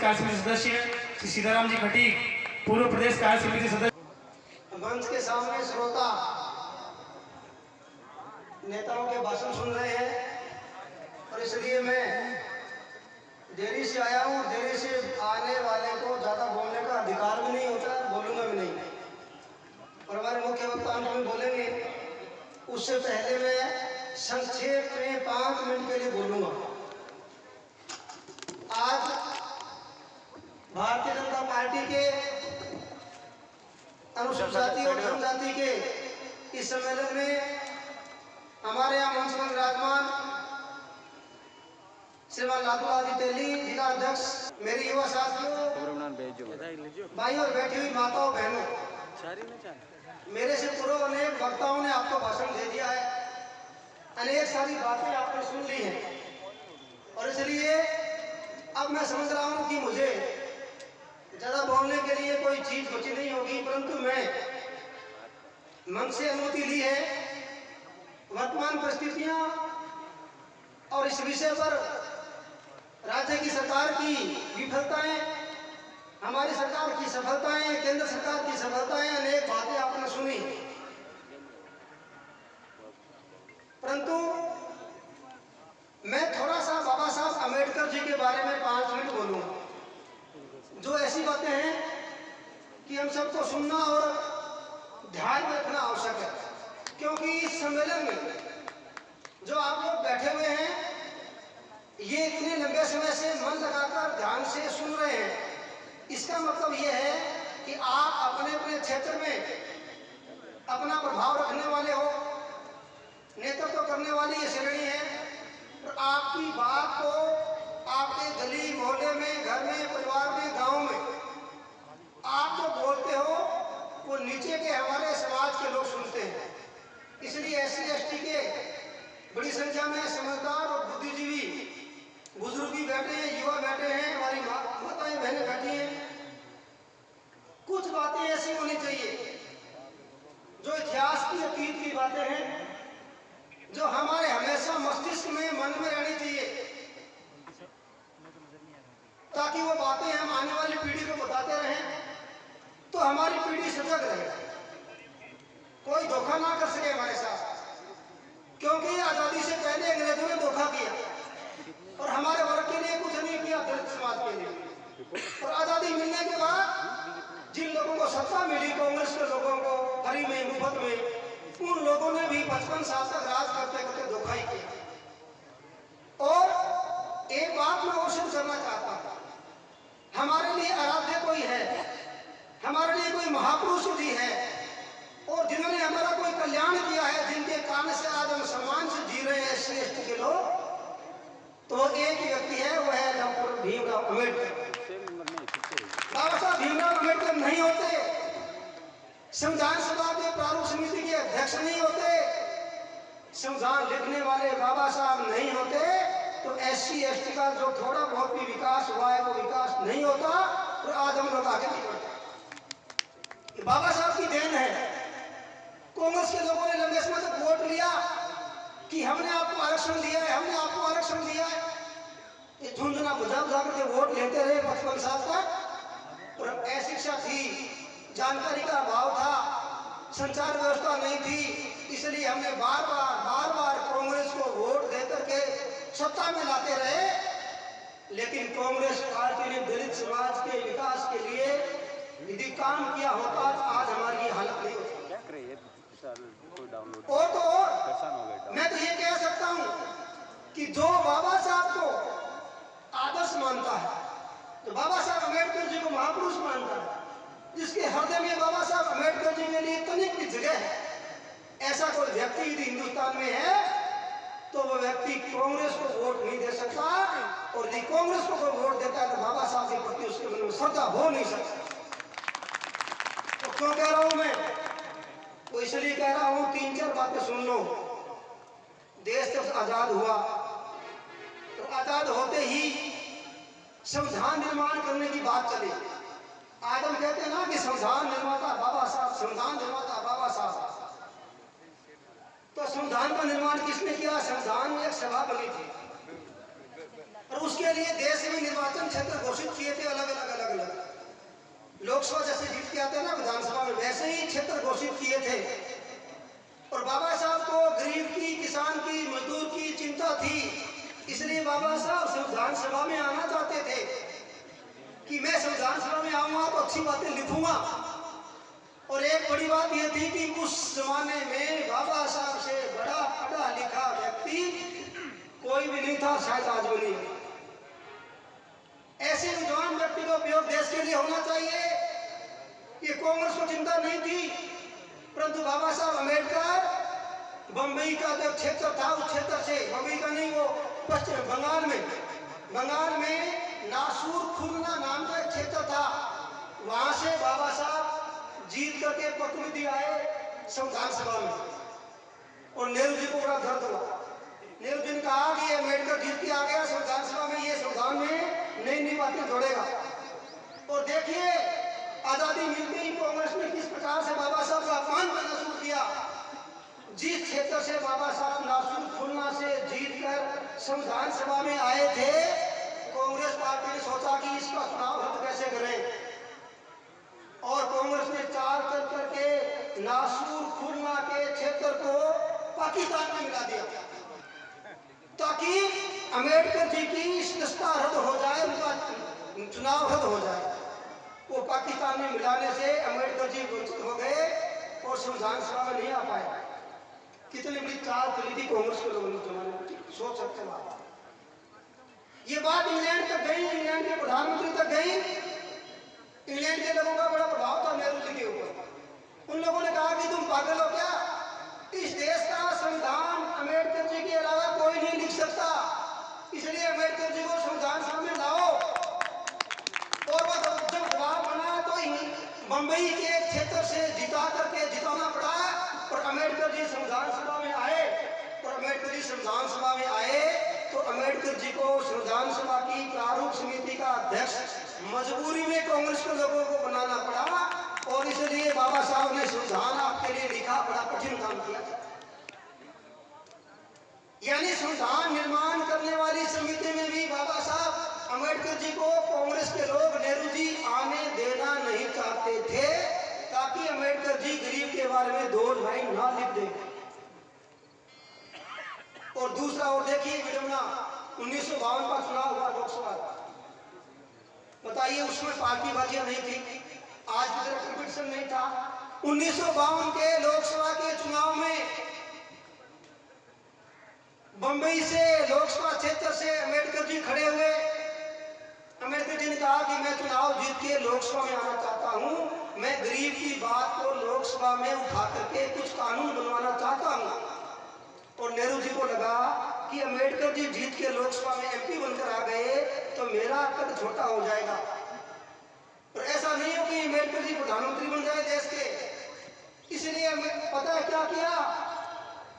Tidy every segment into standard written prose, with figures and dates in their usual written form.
कार्य समिति सदस्य श्री सीताराम जी खटीक, पूर्व प्रदेश कार्य समिति सदस्य। मंच के सामने श्रोता नेताओं के भाषण सुन रहे हैं और इसलिए मैं देरी से आया हूँ। देरी से आने वाले को ज्यादा बोलने का अधिकार भी नहीं होता, बोलूंगा भी नहीं। और हमारे मुख्य वक्ता अंत में बोलेंगे, उससे पहले मैं संक्षेप में 5 मिनट के लिए बोलूंगा। आज भारतीय जनता पार्टी के अनुसूचित जाति और जनजाति के इस सम्मेलन में हमारे यहाँ मंच पर विराजमान श्रीमान लालू तेली जिला अध्यक्ष, मेरी युवा साथियों, भाई और बैठी हुई माताओं बहनों, मेरे से पूर्व अनेक वक्ताओं ने आपको भाषण दे दिया है, अनेक सारी बातें आपने सुन ली हैं और इसलिए अब मैं समझ रहा हूं कि मुझे ज्यादा बोलने के लिए कोई चीज बची नहीं होगी, परंतु मैं मंच से अनुमति ली है। वर्तमान परिस्थितियां और इस विषय पर राज्य की सरकार की विफलताएं, हमारी सरकार की सफलताएं, केंद्र सरकार की सफलताएं, अनेक बातें आपने सुनी, परंतु मैं थोड़ा सा बाबा साहब अम्बेडकर जी के बारे में 5 मिनट बोलूंगा, जो ऐसी बातें हैं कि हम सबको सुनना और ध्यान में रखना आवश्यक है। क्योंकि इस सम्मेलन में जो आप लोग बैठे हुए हैं, ये इतने लंबे समय से मन लगाकर ध्यान से सुन रहे हैं, इसका मतलब ये है कि आप अपने अपने क्षेत्र में अपना प्रभाव रखने वाले हो, नेतृत्व करने वाली ये श्रेणी है और आपकी बात को आपके गली मोहल्ले में, घर में, परिवार में, गांव में आप जो बोलते हो वो नीचे के हमारे समाज के लोग सुनते हैं। इसलिए SC/ST के बड़ी संख्या में समझदार और बुद्धिजीवी बुजुर्ग भी बैठे हैं, युवा बैठे हैं, हमारी माताएं बहनें बैठी हैं। कुछ बातें ऐसी होनी चाहिए जो इतिहास की, अतीत की बातें हैं, जो हमारे हमेशा मस्तिष्क में, मन में रहनी चाहिए, ताकि वो बातें हम आने वाली पीढ़ी को बताते रहें तो हमारी पीढ़ी सजग रहे, कोई धोखा ना कर सके हमारे साथ। क्योंकि आजादी से पहले अंग्रेजों ने धोखा किया और हमारे वर्ग के लिए कुछ नहीं किया, दलित समाज के लिए। और आजादी मिलने के बाद जिन लोगों को सत्ता मिली, कांग्रेस के लोगों को फ्री में, मुफ्त में, उन लोगों ने भी 55 साल तक राज करते करते धोखा ही किया। और एक बात मैं और सिद्ध करना चाहता हूं, हमारे लिए आराध्य कोई है, हमारे लिए कोई महापुरुष जी है और जिन्होंने हमारा कोई कल्याण किया है, जिनके कारण से आज हम सम्मान से जी रहे हैं SC/ST के लोग, तो एक ही व्यक्ति है, वो है डॉक्टर भीमराव अम्बेडकर। बाबा साहब भीमराव अम्बेडकर नहीं होते, संविधान सभा के प्रारूप समिति के अध्यक्ष नहीं होते, संविधान लिखने वाले बाबा साहब नहीं होते, तो SC/ST का जो थोड़ा बहुत भी विकास हुआ है वो विकास नहीं होता और आज हम लोग आगे नहीं बढ़ते। बाबा साहब की देन है। कांग्रेस के लोगों ने लंबे समय तक वोट लिया कि हमने आपको आरक्षण दिया है, हमने आपको आरक्षण दिया है, ये झुंझुना बुझा बुझा करके वोट लेते रहे 55 साल तक। और अशिक्षा थी, जानकारी का अभाव था, संचार व्यवस्था नहीं थी, इसलिए हमने बार बार कांग्रेस को वोट देकर के सत्ता में लाते रहे। लेकिन कांग्रेस पार्टी ने दलित समाज के विकास के लिए यदि काम किया होता तो आज हमारी ये हालत नहीं होती। और तो और मैं तो ये कह सकता हूं कि जो बाबा साहब को आदर्श मानता है, जो बाबा साहब अम्बेडकर जी को महापुरुष मानता है, जिसके हृदय में बाबा साहब अम्बेडकर जी के लिए तनिक भी जगह है, ऐसा कोई व्यक्ति यदि हिंदुस्तान में है तो वो व्यक्ति कांग्रेस को वोट नहीं दे सकता। और यदि कांग्रेस को कोई वोट देता है तो बाबा साहब के प्रति उसके मन में श्रद्धा हो नहीं सकती। तो क्यों कह रहा हूं मैं? तो इसलिए कह रहा हूं, 3-4 बातें सुन लो। देश जब आजाद हुआ तो आजाद होते ही संविधान निर्माण करने की बात चली। आज हम कहते हैं ना कि संविधान निर्माता बाबा साहब, संविधान निर्माता बाबा साहब। तो संविधान का निर्माण किसने किया? संविधान में एक सभा बनी थी और उसके लिए देश में निर्वाचन क्षेत्र घोषित किए थे अलग लोकसभा जैसे जीत के आते हैं ना विधानसभा में, वैसे ही क्षेत्र घोषित किए थे। और बाबा साहब को गरीब की, किसान की, मजदूर की चिंता थी, इसलिए बाबा साहब संविधान सभा में आना चाहते थे कि मैं संविधान सभा में आऊंगा तो अच्छी बातें लिखूंगा। और एक बड़ी बात यह थी कि उस जमाने में बाबा साहब से बड़ा पढ़ा लिखा व्यक्ति कोई भी नहीं था, शायद आज भी नहीं। ऐसे विद्वान व्यक्ति का उपयोग देश के लिए होना चाहिए। ये कांग्रेस को चिंता नहीं थी, परंतु बाबा साहब अम्बेडकर बंबई का जो क्षेत्र था उस क्षेत्र से, बंबई का नहीं, वो पश्चिम बंगाल में नासूर खुरना नाम का एक क्षेत्र था, वहां से बाबा साहब जीत करके प्रतिनिधि आए संविधान सभा में। और नेहरू जी को बड़ा दर्द हुआ। नेहरू जी ने कहा कि अम्बेडकर जीत के आ गया संविधान सभा में, ये संविधान में नई नई बातें जोड़ेगा। और देखिए आजादी मिलते ही कांग्रेस ने किस प्रकार से बाबा साहब का अपमान करना शुरू किया। जिस क्षेत्र से बाबा साहब नासूर खुलना से जीतकर संविधान सभा में आए थे, कांग्रेस पार्टी ने सोचा कि इसका चुनाव रद्द कैसे करें, और कांग्रेस ने चाल चल करके नासूर खुलना के क्षेत्र को पाकिस्तान में मिला दिया ताकि अम्बेडकर जी की सदस्यता रद्द हो जाए, उनका चुनाव रद्द हो जाए। वो पाकिस्तान में मिलाने से अम्बेडकर जी वंचित हो गए और संविधान सभा में नहीं आ पाए। कितनी बड़ी चाल चली थी कांग्रेस के लोगों ने, सोच सकते हैं आप। ये बात इंग्लैंड तक गई, इंग्लैंड के प्रधानमंत्री तक गई। इंग्लैंड के लोगों का बड़ा प्रभाव था नेहरू जी के ऊपर। उन लोगों ने कहा कि तुम पागल हो क्या, इस देश का संविधान अम्बेडकर जी के अलावा कोई नहीं लिख सकता, इसलिए अम्बेडकर जी को संविधान सभा में लाओ। और वो जब दबाव बना तो बंबई के क्षेत्र से जिताना पड़ा और अम्बेडकर जी संविधान सभा में आए। और अम्बेडकर जी संविधान सभा में आए तो अम्बेडकर जी को संविधान सभा की प्रारूप समिति का अध्यक्ष मजबूरी में कांग्रेस के लोगों को बनाना पड़ा, और इसलिए बाबा साहब ने संविधान आपके लिए लिखा, बड़ा कठिन काम किया। यानी संविधान निर्माण करने वाली समिति में भी बाबा साहब अम्बेडकर जी को कांग्रेस के लोग, नेहरू जी आने देना नहीं चाहते थे ताकि अम्बेडकर जी गरीब के बारे में 2 लाइन ना लिख दे। और दूसरा और देखिए विडम्बना, 1952 का चुनाव हुआ लोकसभा का, बताइए उसमें पार्टी बाजियां नहीं थी, आज की तरह कंपटीशन नहीं था। 1952 के लोकसभा के चुनाव में बंबई से लोकसभा क्षेत्र से अम्बेडकर जी खड़े हुए। अम्बेडकर जी ने कहा कि मैं चुनाव जीत के लोकसभा में आना चाहता हूं, मैं गरीब की बात को लोकसभा में उठा करके कुछ कानून बनवाना चाहता हूं। और नेहरू जी को लगा कि अम्बेडकर जी जीत के लोकसभा में एमपी बनकर आ गए तो मेरा कद छोटा हो जाएगा, और ऐसा नहीं हो कि अम्बेडकर जी प्रधानमंत्री बन जाए देश के। इसलिए पता है क्या किया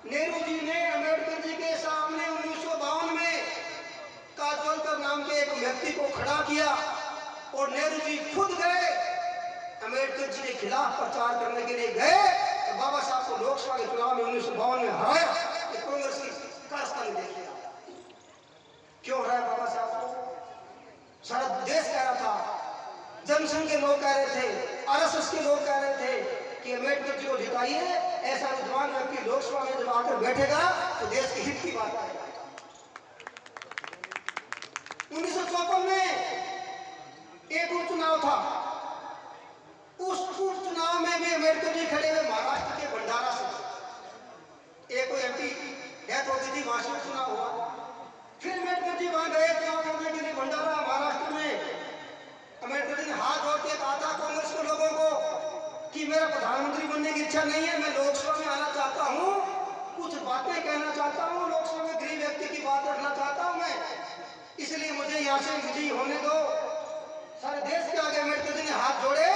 नेहरू जी ने, अम्बेडकर जी के सामने 1952 में काजोलकर नाम के एक व्यक्ति को खड़ा किया और नेहरू जी खुद गए अम्बेडकर जी के खिलाफ प्रचार करने के लिए गए। तो बाबा साहब को लोकसभा के चुनाव में 1952 में हराया। कांग्रेस की कारस्तानी देख लिया, क्यों हराया बाबा साहब को? सारा देश कह रहा था, जनसंघ के लोग कह रहे थे, आरएसएस के लोग कह रहे थे कि अम्बेडकर जी को जिताइए, ऐसा विद्वान व्यक्ति लोकसभा में जब आकर बैठेगा तो देश के हित की बात करेगा। 1954 में एक उपचुनाव था, उस उपचुनाव में भी अम्बेडकर जी खड़े हुए महाराष्ट्र के भंडारा से। एक एमपी डेथ हो गई थी, वहां से चुनाव हुआ। फिर अम्बेडकर जी वहां गए चुनाव करने के लिए भंडारा महाराष्ट्र में। अम्बेडकर जी ने हाथ जोड़ के कहा था कांग्रेस के लोगों को कि मेरा प्रधानमंत्री बनने की इच्छा नहीं है, मैं लोकसभा में आना चाहता हूँ, कुछ बातें कहना चाहता हूँ, लोकसभा में गरीब व्यक्ति की बात रखना चाहता हूँ मैं, इसलिए मुझे यहाँ से विजयी होने दो। सारे देश के आगे अम्बेडकर जी ने हाथ जोड़े,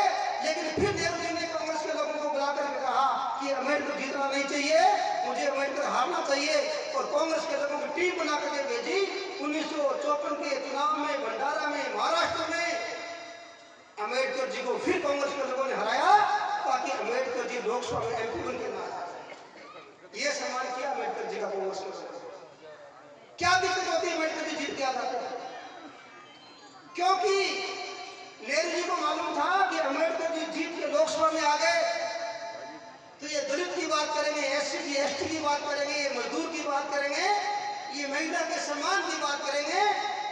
लेकिन फिर नेहरू जी ने कांग्रेस के लोगों को बुलाकर कहा कि अम्बेडकर जीतना नहीं चाहिए, मुझे अम्बेडकर हारना चाहिए। और कांग्रेस के लोगों की टीम बना करके भेजी। 1954 के चुनाव में भंडारा में महाराष्ट्र में अम्बेडकर जी को फिर कांग्रेस के लोगों ने हराया ताकि अम्बेडकर जी लोकसभा में एमपी बन के ना आए। ये सम्मान किया अम्बेडकर जी का कांग्रेस के लोगों ने। क्या दिक्कत होती है अम्बेडकर जी जीत के आ जाते हैं? क्योंकि नेहरू जी को मालूम था कि अम्बेडकर जी जीत के लोकसभा में आ गए तो ये दलित की बात करेंगे, एससी की एसटी की बात करेंगे, ये मजदूर की बात करेंगे, ये महिला के सम्मान की बात करेंगे,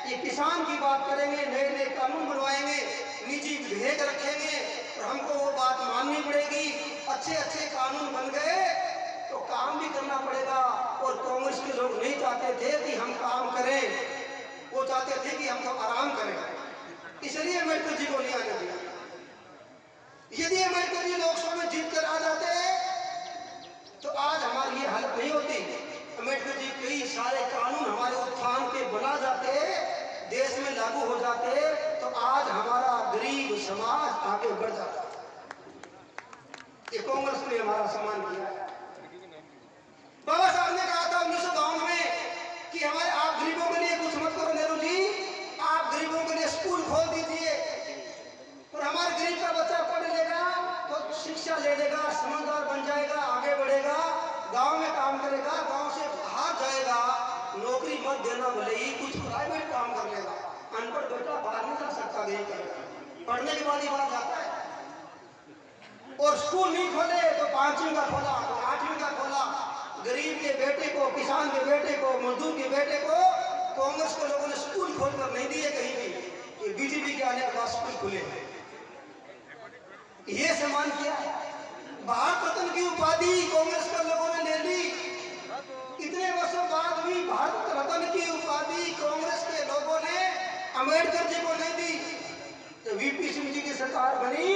ये किसान की बात करेंगे, नए नए कानून बनवाएंगे, निजी विधेयक रखेंगे और हमको वो बात माननी पड़ेगी। अच्छे अच्छे कानून बन गए तो काम भी करना पड़ेगा। और कांग्रेस के लोग नहीं चाहते थे कि हम काम करें, वो चाहते थे कि हम तो आराम करें, इसलिए अम्बेडकर जी को नहीं आने दिया। यदि अम्बेडकर जी लोकसभा में जीत कर आ जाते तो आज हमारी ये हालत नहीं होती। अम्बेडकर जी कई सारे कानून हमारे उत्थान के बना जाते, देश में लागू हो जाते, तो आज हमारा गरीब समाज आगे बढ़ जाता। ये कांग्रेस ने हमारा सम्मान किया है। बाबा साहब ने कहा था 1952 में कि हमारे आप गरीबों के लिए कुछ मत करो नेहरू जी, आप गरीबों के लिए स्कूल खोल दीजिए और हमारे गरीब का बच्चा पढ़ लेगा तो शिक्षा ले लेगा, समझदार बन जाएगा, आगे बढ़ेगा, गांव में काम करेगा, गांव से बाहर जाएगा, नौकरी मत देना, भले ही कुछ प्राइवेट काम कर लेगा, अनपढ़ बेटा बाहर नहीं जा सकता, गरीब करेगा, पढ़ने के बाद ही बाहर जाता है। और स्कूल नहीं खोले तो 5वीं का खोला, तो 8वीं का खोला। गरीब के बेटे को, किसान के बेटे को, मजदूर के बेटे को कांग्रेस के लोगों ने स्कूल खोलकर नहीं दिए कहीं भी। ये बीजेपी के आने के बाद स्कूल खुले, ये सम्मान किया। भारत रत्न की उपाधि कांग्रेस के लोगों ने ले ली। इतने वर्षों बाद भी भारत रत्न की उपाधि कांग्रेस के लोगों ने अम्बेडकर जी को नहीं दी। तो वीपी सिंह जी की सरकार बनी,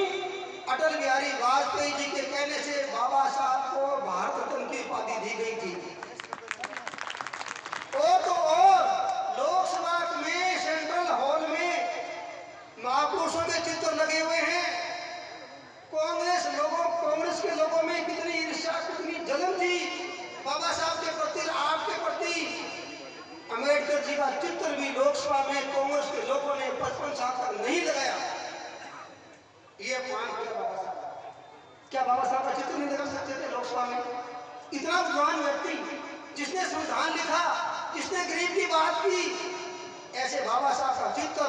अटल बिहारी वाजपेयी जी के कहने से बाबा साहब को भारत रत्न की उपाधि दी गई थी। और लोकसभा में सेंट्रल हॉल में महापुरुषों के चित्र लगे हुए हैं। कांग्रेस के लोगों में कितनी ईर्ष्या, कितनी जलन थी बाबा साहब के प्रति, आपके प्रति। अम्बेडकर जी का चित्र भी लोकसभा में कांग्रेस के लोगों ने 55 साल तक नहीं लगाया। ये अपमान किया बाबा साहब। क्या बाबा साहब का चित्र नहीं लगा सकते थे लोकसभा में? इतना विद्वान व्यक्ति, जिसने संविधान लिखा, जिसने गरीब की बात की, ऐसे बाबा साहब का चित्र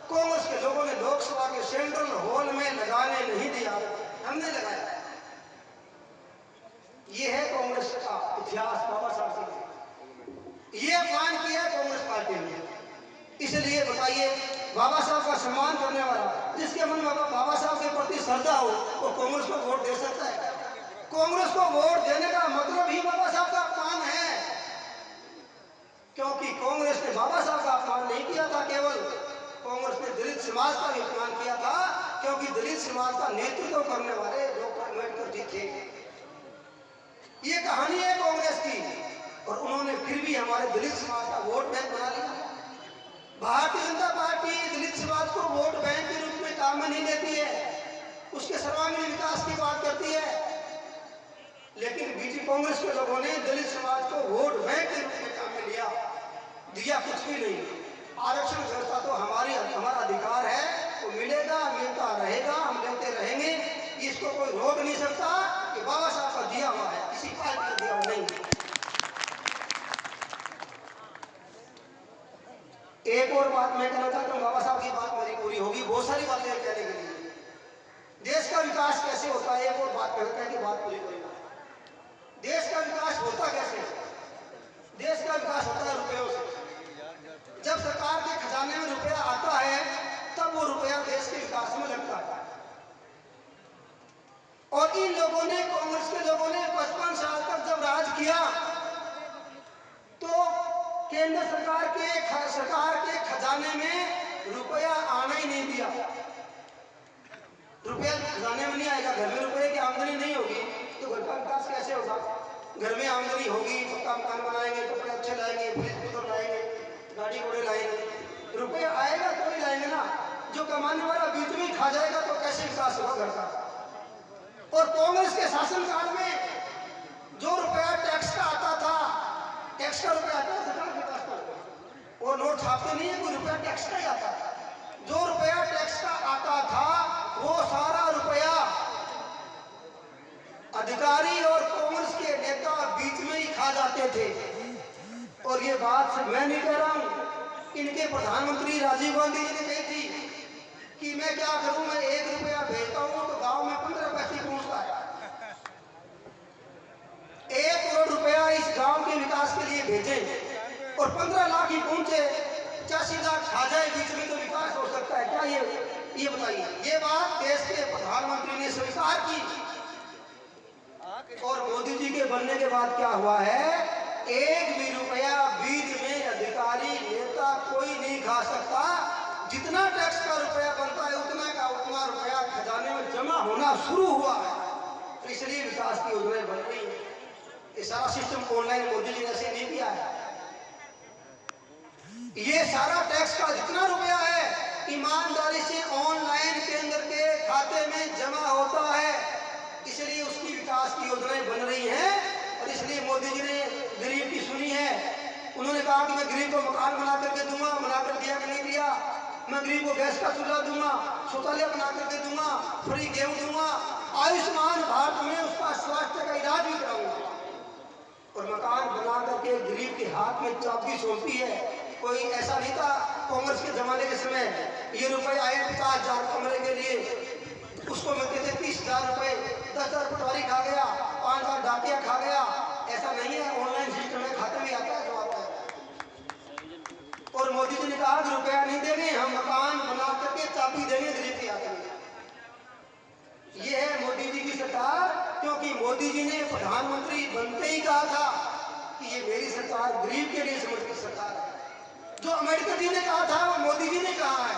कांग्रेस के लोगों ने लोकसभा के सेंट्रल हॉल में लगाने नहीं दिया, हमने लगाया। ये है कांग्रेस का इतिहास। बाबा साहब से ये अपमान किया कांग्रेस पार्टी ने। इसलिए बताइए, बाबा साहब का सम्मान करने वाला, जिसके मन में बाबा साहब के प्रति श्रद्धा हो, वो कांग्रेस को वोट दे सकता है? कांग्रेस को वोट देने का मतलब ही बाबा साहब का अपमान है, क्योंकि कांग्रेस ने बाबा साहब का अपमान नहीं किया था केवल, कांग्रेस ने दलित समाज का भी अपमान किया था, क्योंकि दलित समाज का नेतृत्व करने वाले डॉक्टर अम्बेडकर जी थे। ये कहानी है कांग्रेस की, और उन्होंने फिर भी हमारे दलित समाज का वोट बैंक बना लिया। भारतीय जनता पार्टी दलित समाज को वोट बैंक के रूप में काम में नहीं लेती है, उसके सर्वांगीण विकास की बात करती है, लेकिन बीजेपी कांग्रेस के लोगों ने दलित समाज को वोट बैंक के रूप में काम में दिया कुछ भी नहीं। आरक्षण व्यवस्था तो हमारा अधिकार है, वो मिलेगा, मिलता रहेगा, हम लेते रहेंगे, इसको कोई रोक नहीं सकता कि बाबा साहब का दिया हुआ है, किसी पार्टी का दिया हुआ नहीं। एक और बात मैं कहना चाहता हूँ, बाबा साहब की बात मेरी पूरी होगी, बहुत सारी बातें कहने के लिए। देश का विकास कैसे होता है, एक और बात कहता है कि बात पूरी करेगा। देश का विकास होता कैसे? देश का विकास होता है रुपयों से। जब सरकार के खजाने में रुपया आता है, तब वो रुपया देश के विकास में लगता है। और इन लोगों ने, कांग्रेस के लोगों ने 55 साल तक जब राज किया, तो केंद्र सरकार के खजाने में रुपया आना ही नहीं दिया। रुपया खजाने में नहीं आएगा, घर में रुपये की आमदनी नहीं होगी तो घर का विकास कैसे होगा? घर में आमदनी होगी, पक्का मकान बनाएंगे, कपड़े अच्छे लाएंगे, फ्रिज लाएंगे, गाड़ी घोड़े लाएंगे, रुपया आएगा तो ही लाएंगे ना। जो कमाने वाला बीच में खा जाएगा तो कैसे विकास होगा घर का? और कांग्रेस के शासनकाल में जो रुपया टैक्स का आता था, टैक्स का रुपया आता था सरकार के पास, वो नोट छापते नहीं है, कोई रुपया टैक्स का ही आता था। जो रुपया टैक्स का आता था वो सारा रुपया अधिकारी और कांग्रेस के नेता बीच में ही खा जाते थे। और ये बात मैं नहीं कह रहा हूं, इनके प्रधानमंत्री राजीव गांधी जी ने कही थी कि मैं मैं क्या करूं, मैं 1 रुपया भेजता हूं तो गांव में 15 पैसे पहुंचता है। 1 करोड़ रुपया इस गांव के विकास के लिए भेजें और 15 लाख ही पहुंचे, 85 लाख खा जाए बीच में, तो विकास हो सकता है क्या? ये बताइए। ये बात देश के प्रधानमंत्री ने स्वीकार की। और मोदी जी के बनने के बाद क्या हुआ है, 1 भी रुपया बीच में अधिकारी नेता कोई नहीं खा सकता। जितना टैक्स का रुपया बनता है उतना का उतना रुपया खजाने में जमा होना शुरू हुआ है। तो इसलिए विकास की योजनाएं बन रही है। ये सारा सिस्टम ऑनलाइन मोदी जी ने ऐसे नहीं किया है। ये सारा टैक्स का जितना रुपया है ईमानदारी से ऑनलाइन केंद्र के खाते में जमा होता है। इसलिए उसकी विकास की योजनाएं बन रही हैं। और इसलिए मोदी जी ने गरीब की सुनी है। उन्होंने कहा कि मैं गरीब को मकान बना करके दूंगा, बनाकर दिया कि नहीं दिया। मैं गरीब को गैस का चूल्हा दूंगा, शौचालय बना करके दूंगा, फ्री गेहूं दूंगा, आयुष्मान भारत में उसका स्वास्थ्य का इलाज भी कराऊंगा। और मकान बना करके गरीब के हाथ में चाबी सौंपी है। कोई ऐसा नहीं था कांग्रेस के जमाने के समय ये रुपए आए 50,000 कमरे के लिए, उसको मिलते थे 30,000 रुपए, 10,000 पटवारी खा गया, 5,000 डाकिया खा गया। ऐसा नहीं है, ऑनलाइन सिस्टम में खाते में आता है जो आता है। और मोदी जी ने कहा कि रुपया नहीं देंगे, हम मकान बना करके चाबी देंगे गरीब के हाथ में। ये है मोदी जी की सरकार। क्योंकि मोदी जी ने प्रधानमंत्री बनते ही कहा था कि ये मेरी सरकार गरीब के लिए समर्पित सरकार है। जो अम्बेडकर जी ने कहा था वो मोदी जी ने कहा है।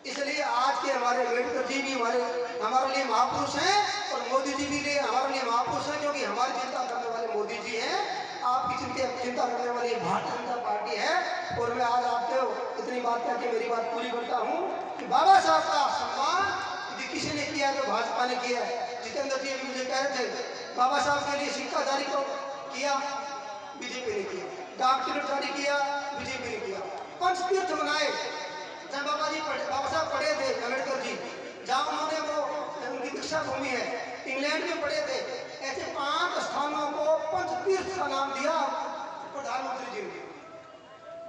इसलिए आज के हमारे अम्बेडकर जी भी हमारे लिए महापुरुष हैं और मोदी जी भी हमारे लिए महापुरुष हैं, क्योंकि हमारी चिंता करने वाले मोदी जी हैं। आपकी चिंता करने वाली भारतीय जनता पार्टी है। और मैं आज आपको इतनी बात करके मेरी बात पूरी करता हूँ कि बाबा साहब का सम्मान यदि किसी ने किया तो भाजपा ने किया है। जितेंद्र जी अभी मुझे कह रहे थे बाबा साहब के लिए सिक्का जारी किया, बीजेपी ने किया। डाक टिकट जारी किया, बीजेपी ने किया। पंचतीर्थ मनाए जब बाबा साहब पढ़े थे, अम्बेडकर जी जहाँ उन्होंने वो उनकी दीक्षा भूमि है, इंग्लैंड में पढ़े थे। ऐसे 5 स्थानों को पंचतीर्थ का नाम दिया प्रधानमंत्री जी ने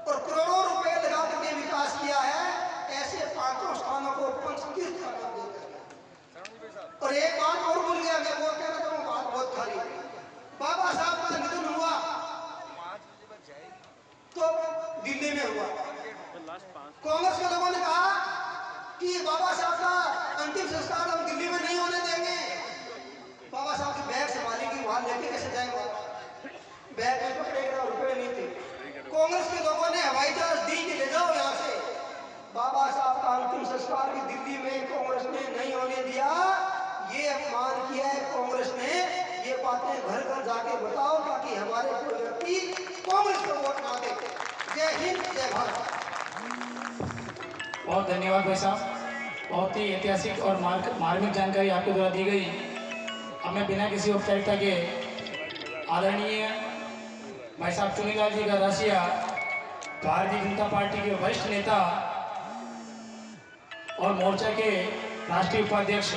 और करोड़ों रुपए लगा करके विकास किया है। ऐसे 5 स्थानों को पंचतीर्थ का नाम दिया। और एक बात और भूल गया, मैं वो कहना चाहूँ, बात बहुत खाली। बाबा साहब का निधन हुआ तो दिल्ली में हुआ। कांग्रेस के लोगों ने कहा कि बाबा साहब का अंतिम संस्कार हम दिल्ली में नहीं होने देंगे। बाबा साहब की बैग संभाली कि वहां लेके कैसे जाएंगे, बैग में तो 1 रुपए नहीं थे। कांग्रेस के लोगों ने हवाई जहाज दी कि ले जाओ यहाँ से। बाबा साहब का अंतिम संस्कार की दिल्ली में कांग्रेस ने नहीं होने दिया। ये अपमान किया है कांग्रेस ने। ये बातें घर घर जाके बताओ ताकि हमारे कोई व्यक्ति कांग्रेस को वोट ना दे। जय हिंद, जय भारत। बहुत धन्यवाद भाई साहब। बहुत ही ऐतिहासिक और मार्मिक जानकारी आपके द्वारा दी गई। अब मैं बिना किसी औपचारिकता के आदरणीय भाई साहब चुनीलाल जी का राशिया, भारतीय जनता पार्टी के वरिष्ठ नेता और मोर्चा के राष्ट्रीय उपाध्यक्ष